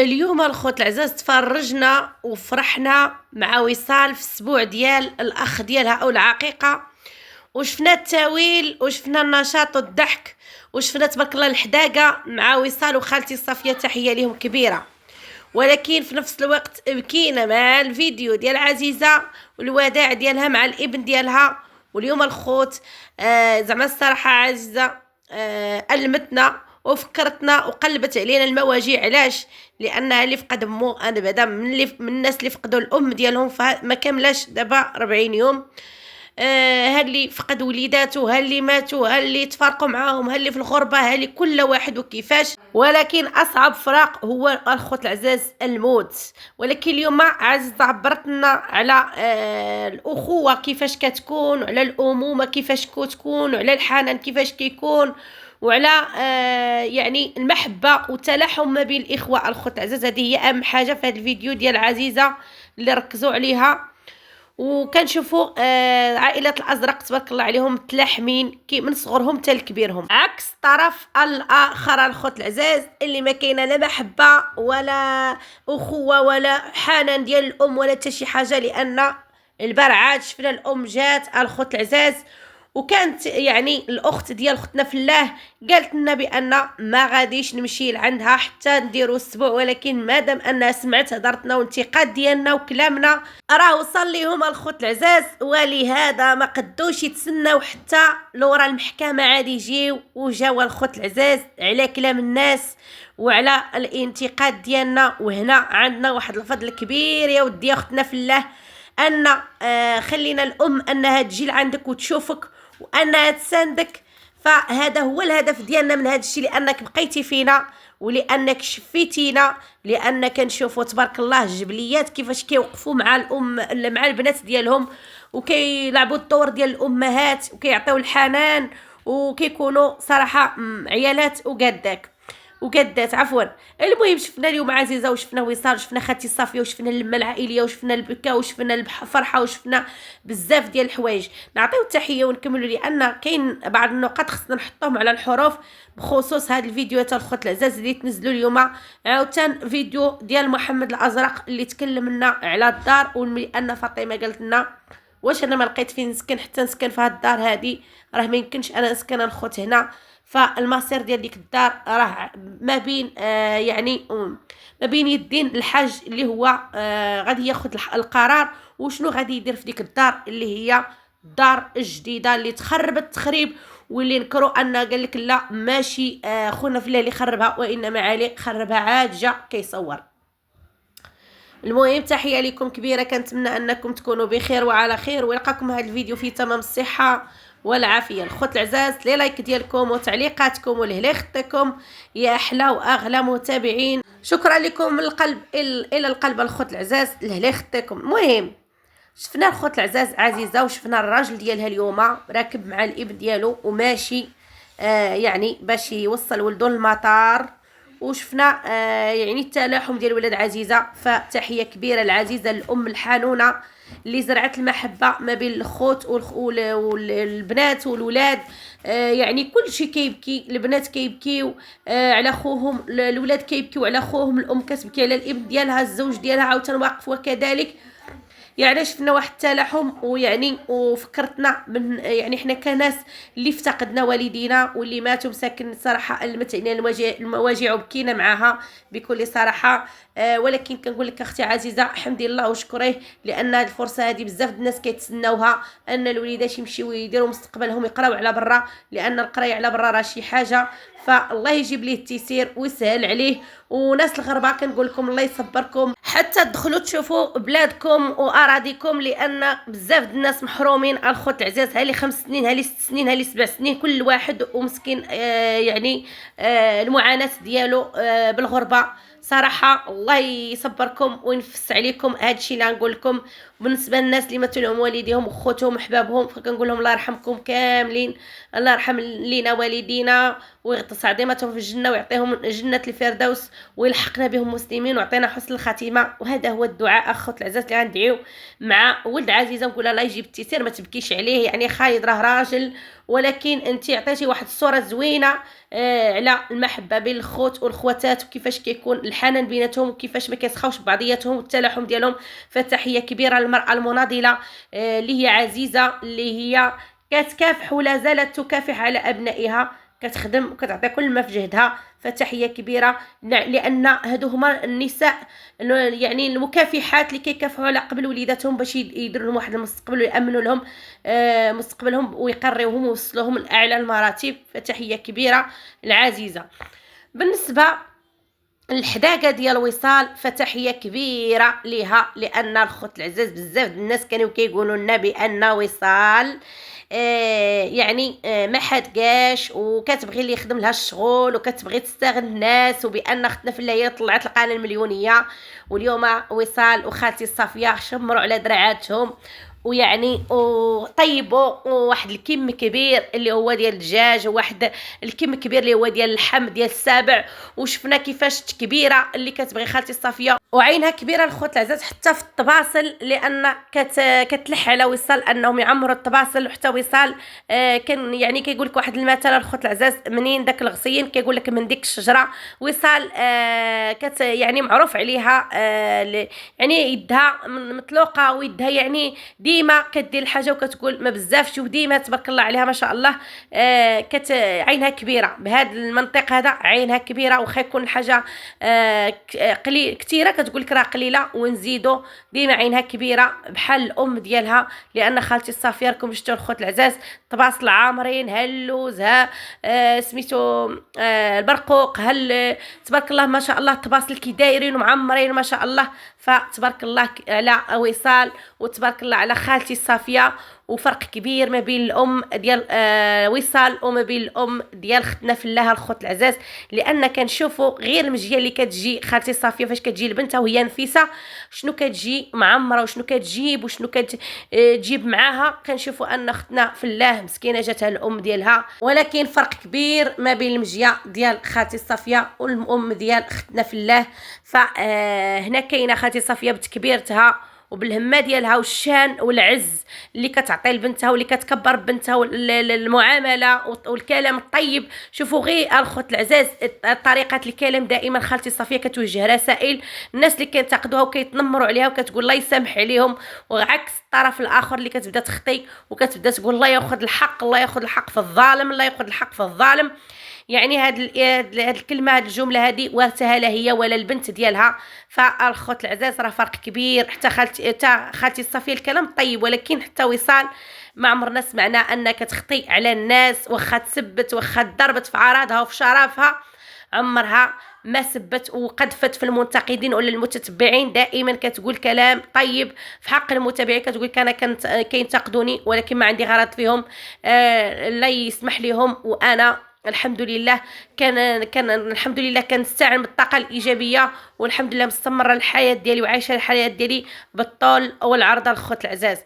اليوم الخوت العزاز تفرجنا وفرحنا مع وصال في السبوع ديال الاخ ديالها او العقيقه، وشفنا التاويل وشفنا النشاط والضحك وشفنا تبارك الله الحداقه مع وصال وخالتي صافيه، تحيه لهم كبيره. ولكن في نفس الوقت بكينا مع الفيديو ديال عزيزه والوداع ديالها مع الابن ديالها. واليوم الخوت زعما الصراحه عزيزه ألمتنا وفكرتنا وقلبت علينا المواجيع. علاش؟ لانها اللي فقد مو انا بعدا من الناس اللي فقدوا الام ديالهم فما كاملاش دابا 40 يوم. ها اللي فقد وليداته، ها اللي ماتوا، ها اللي تفارقوا معاهم، ها اللي في الغربه، ها اللي كل واحد وكيفاش. ولكن اصعب فراق هو الخوت العزاز الموت. ولكن اليوم عزيز عبرتنا على الاخوه كيفاش كتكون، وعلى الامومه كيفاش كتكون، وعلى الحنان كيفاش كيكون، وعلى يعني المحبه والتلاحم ما بين الاخوه. الخوت العزاز هذه هي اهم حاجه في هذا الفيديو ديال عزيزه اللي ركزوا عليها. وكنشوفوا عائله الازرق تبارك الله عليهم متلاحمين من صغرهم حتى لكبيرهم، عكس الطرف الاخر الخوت العزاز اللي ما كاينه لا محبه ولا اخوه ولا حنان ديال الام ولا حتى شي حاجه. لان البارعات شفنا الام جات الخوت العزاز، وكانت يعني الاخت ديال اختنا في الله قالت لنا بان ما غاديش نمشي لعندها حتى نديروا السبوع، ولكن مادام انها سمعت هضرتنا وانتقاد ديالنا وكلامنا راه وصل ليهم الخوت العزاز، ولهذا ما قدوش يتسناو حتى لورا المحكمه عاد يجيو. وجاوا الخوت العزاز على كلام الناس وعلى الانتقاد ديالنا. وهنا عندنا واحد الفضل كبير يا ودي اختنا في الله، ان خلينا الام انها تجي لعندك وتشوفك وانها تساندك. فهذا هو الهدف ديالنا من هذا الشيء، لانك بقيتي فينا ولانك شفيتينا، لان كنشوفوا تبارك الله الجبليات كيفاش كيوقفوا مع الام مع البنات ديالهم وكيلعبوا الدور ديال الامهات وكيعطيو الحنان وكيكونوا صراحه عيالات وقدات عفوا. المهم شفنا اليوم عزيزه وشفنا وصال وشفنا خالتي صافيه وشفنا اللمه العائليه وشفنا البكا وشفنا الفرحه وشفنا بزاف ديال الحوايج. نعطيو التحيه ونكملوا، لان كاين بعض النقاط خصنا نحطهم على الحروف بخصوص هذا الفيديو تاع الخوت العزاز اللي تنزلوا اليوم. عاوتاني فيديو ديال محمد الازرق اللي تكلم لنا على الدار، ولان فاطمه قالت لنا واش انا ما لقيت فين نسكن حتى نسكن في هاد الدار هذه، راه ما يمكنش انا نسكن الخوت هنا. فالمصير ديال ديك الدار راه ما بين يعني ما بين يدين الحاج اللي هو غادي ياخذ القرار وشنو غادي يدير في ديك الدار اللي هي الدار الجديده اللي تخربت تخريب، واللي نكروا ان قال لك لا ماشي خونا في الله اللي خربها وانما علي خربها عاد جا كيصور. المهم تحيه لكم كبيره، كنتمنى انكم تكونوا بخير وعلى خير، ويلقاكم هذا الفيديو في تمام الصحه والعافيه. الخوت العزاز لي لايك ديالكم وتعليقاتكم ولهلا خطيكم يا احلى واغلى متابعين، شكرا لكم من القلب الى القلب الخوت العزاز لهلا خطيكم. المهم شفنا الخوت العزاز عزيزه وشفنا الراجل ديالها اليوم راكب مع الابن ديالو وماشي يعني باش يوصل ولدو للمطار، وشفنا يعني التلاحم ديال ولاد عزيزه. فتحيه كبيره العزيزه الام الحنونه اللي زرعت المحبه ما بين الخوت والبنات والولاد. يعني كل شيء كيبكي، البنات كيبكيو على خوهم، الولاد كيبكيو على خوهم، الام كتبكي على الابن ديالها، الزوج ديالها عاوتاني واقف وكذلك. يعني شفنا واحد التلاحم ويعني وفكرتنا من يعني حنا كناس اللي افتقدنا والدينا واللي ماتوا مساكن صراحه المت علينا المواجع وبكينا معاها بكل صراحه. ولكن كنقول لك اختي عزيزه حمدي الله وشكريه، لان هذه الفرصه هذه بزاف الناس كيتسناوها، ان الوليدات يمشيو يديروا مستقبلهم يقراو على برا، لان القرايه على برا راه شي حاجه. فالله يجيب ليه التيسير ويسهل عليه. وناس الغربه كنقول لكم الله يصبركم حتى تدخلوا تشوفوا بلادكم واراضيكم، لان بزاف الناس محرومين. الخوت العزاز هالي 5 سنين هالي 6 سنين هالي 7 سنين كل واحد ومسكين يعني المعاناه ديالو بالغربه. صراحه الله يصبركم وينفس عليكم، هادشي اللي نقول لكم. وبالنسبه للناس اللي ماتوا لهم والديهم وخوتهم وحبابهم فكنقول لهم الله يرحمكم كاملين، الله يرحم لينا والدينا ويغطس عظيمتهم في الجنه ويعطيهم جنه الفردوس ويلحقنا بهم مسلمين ويعطينا حسن الخاتمه. وهذا هو الدعاء اخوت العزاز اللي غندعيو مع ولد عزيزه، نقول الله يجيب التيسير ما تبكيش عليه. يعني خالد راه راجل، ولكن انت عطيتي واحد الصوره زوينه على المحبه بين الخوت والخواتات وكيفاش كيكون الحنان بيناتهم وكيفاش ما كيسخاوش بعضياتهم والتلاحم ديالهم. فتحيه كبيره للمراه المناضله اللي هي عزيزه، اللي هي كتكافح ولا زالت تكافح على ابنائها، كتخدم وكتعطي كل ما في جهدها. فتحيه كبيره لان هادو هما النساء يعني المكافحات اللي كيكافحوا على قبل وليداتهم باش يديروا لهم واحد المستقبل ويامنوا لهم مستقبلهم ويقريوهم ويوصلوهم لاعلى المراتب. فتحيه كبيره العزيزه. بالنسبه الحداقه ديال وصال فتحيه كبيره ليها، لان الخوت العزاز بزاف الناس كانوا كيقولوا لنا بان وصال يعني ما حدقاش وكتبغي اللي يخدم لها الشغل وكتبغي تستغل الناس، وبان اختنا في الله هي طلعت القناه المليونيه. واليوم وصال وخالتي صافيه شمروا على دراعاتهم ويعني وطيبوا واحد الكم كبير اللي هو ديال الدجاج وواحد الكم كبير اللي هو ديال اللحم ديال السابع. وشفنا كيفاش كبيره اللي كتبغي خالتي صافيه وعينها كبيره الخوت العزاز حتى في الطباصل، لان كتلح على وصال انهم يعمروا الطباصل. وحتى وصال كان يعني كيقول لك واحد المثل الخوت العزاز، منين داك الغصين كيقول لك من ديك الشجره. وصال يعني معروف عليها يعني يدها مطلوقه ويدها يعني ديما كدير الحاجه وكتقول ما بزافش، وديما تبارك الله عليها ما شاء الله عينها كبيره بهذا المنطق هذا، عينها كبيره. وخا يكون الحاجه قليل كثيره كتقول لك راه قليله ونزيدو، ديما عينها كبيره بحال الام ديالها. لان خالتي الصافيه راكم شفتوا الخوت العزاز طباصل عامرين، ها اللوز ها سميتو البرقوق تبارك الله ما شاء الله طباصل كي دايرين ومعمرين ما شاء الله. فتبارك الله على وصال وتبارك الله على خالتي الصافيه. وفرق كبير ما بين الام ديال وصال وما بين الام ديال ختنا في الله الخوت العزاز، لان كنشوفوا غير المجيه اللي كتجي خالتي صافيه فاش كتجي لبنتها وهي نفيسه شنو كتجي معمره وشنو كتجيب وشنو كتجيب معاها. كنشوفوا ان ختنا في الله مسكينه جاتها الام ديالها، ولكن فرق كبير ما بين المجيه ديال خالتي صافيه والام ديال ختنا في الله. فهنا كاينه خالتي صافيه بتكبيرتها وبالهمه ديالها والشان والعز اللي كتعطي لبنتها واللي كتكبر بنتها والمعامله والكلام الطيب. شوفوا غير الخوت العزاز طريقه الكلام دائما خالتي صافيه كتوجه رسائل الناس اللي كينتقدوها وكيتنمروا عليها وكتقول الله يسامح عليهم، وعكس الطرف الاخر اللي كتبدا تخطي وكتبدا تقول الله ياخذ الحق، الله ياخذ الحق في الظالم، الله ياخذ الحق في الظالم. يعني هاد الكلمه هاد الجمله هذه ورثها لا هي ولا البنت ديالها. فالخوت العزاز راه فرق كبير. حتى خالتي الصافيه الكلام طيب، ولكن حتى وصال ما عمرنا سمعنا انك تخطي على الناس، واخا تسبت واخا ضربت في عراضها وفي شرفها كعمرها ما سبت وقذفت في المنتقدين ولا المتتبعين. دائما كتقول كلام طيب في حق المتابعين، كتقول انا كينتقدوني ولكن ما عندي غرض فيهم، لا يسمح لهم. وانا الحمد لله كان الحمد لله كنستعن بالطاقه الايجابيه، والحمد لله مستمره الحياه ديالي وعايشه الحياه ديالي بالطول والعرض الخوت العزاز.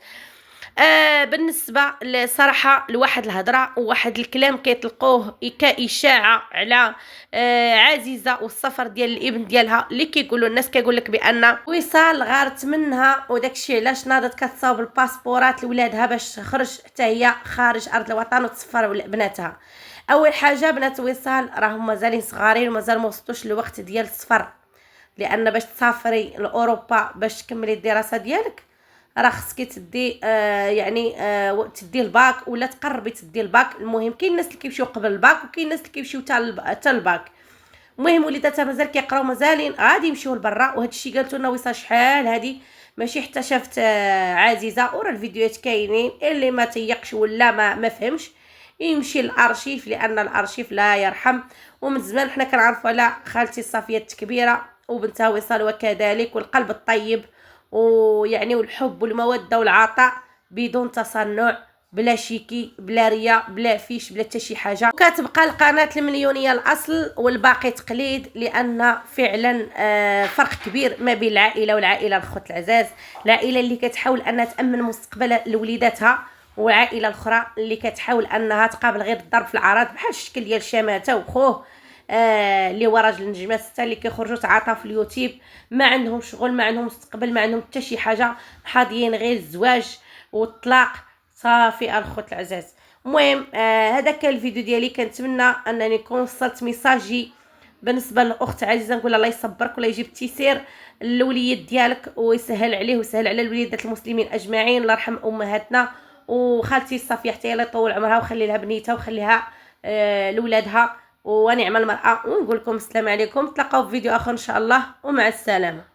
بالنسبه لصراحه لواحد الهضره وواحد الكلام كيطلقوه كاشاعه على عزيزه والسفر ديال الابن ديالها، اللي كيقولوا الناس كيقول لك بان وصال غارت منها وداكشي علاش ناضت كتصاوب الباسبورات لولادها باش تخرج حتى هي خارج ارض الوطن وتسفر بناتها. اول حاجه بنات وصال راهم مازالين صغارين ومازال ما وصلوش للوقت ديال السفر، لان باش تسافري لاوروبا باش تكملي الدراسه ديالك راه خصك تدي تدي الباك ولا تقربي تدي الباك. المهم كاين الناس اللي كيمشيو قبل الباك وكاين الناس اللي كيمشيو حتى الباك. المهم وليداتها مازال كيقراو مازالين غادي يمشيو لبرا، وهذا الشيء قالتو لنا وصال شحال هادي ماشي حتى شافت عزيزه. ورا الفيديوهات كاينين، اللي ما تيقش ولا ما فهمش يمشي للارشيف، لان الارشيف لا يرحم. ومن زمان حنا كنعرفوا على خالتي صافيه الكبيره وبنتها وصال وكذلك، والقلب الطيب ويعني والحب والموده والعطاء بدون تصنع بلا شيكي بلا ريا بلا فيش بلا حتى شي حاجه. وكتبقى القناه المليونيه الاصل والباقي تقليد، لان فعلا فرق كبير ما بين العائله والعائله الخوت العزاز. العائله اللي كتحاول انها تامن مستقبل لوليداتها، والعائله الاخرى اللي كتحاول انها تقابل غير الضرب في العراض، بحال الشكل ديال شماته وخوه اللي هو راجل النجمه 6 اللي كيخرجوا تعاطى في اليوتيوب، ما عندهم شغل ما عندهم مستقبل ما عندهم حتى شي حاجه، حاضيين غير الزواج والطلاق صافي الخوت العزاز. المهم هذا كان الفيديو ديالي، كنتمنى انني نكون وصلت ميساجي بالنسبه للاخت عزيزه. نقول الله يصبرك ولا يجيب التيسير للوليد ديالك ويسهل عليه ويسهل على الوليدات المسلمين اجمعين. الله يرحم امهاتنا وخالتي صافيه حتى الله يطول عمرها وخلي لها بنيتها وخليها لولادها ونعم المرأة. ونقول لكم السلام عليكم، تلاقاو في فيديو اخر ان شاء الله ومع السلامه.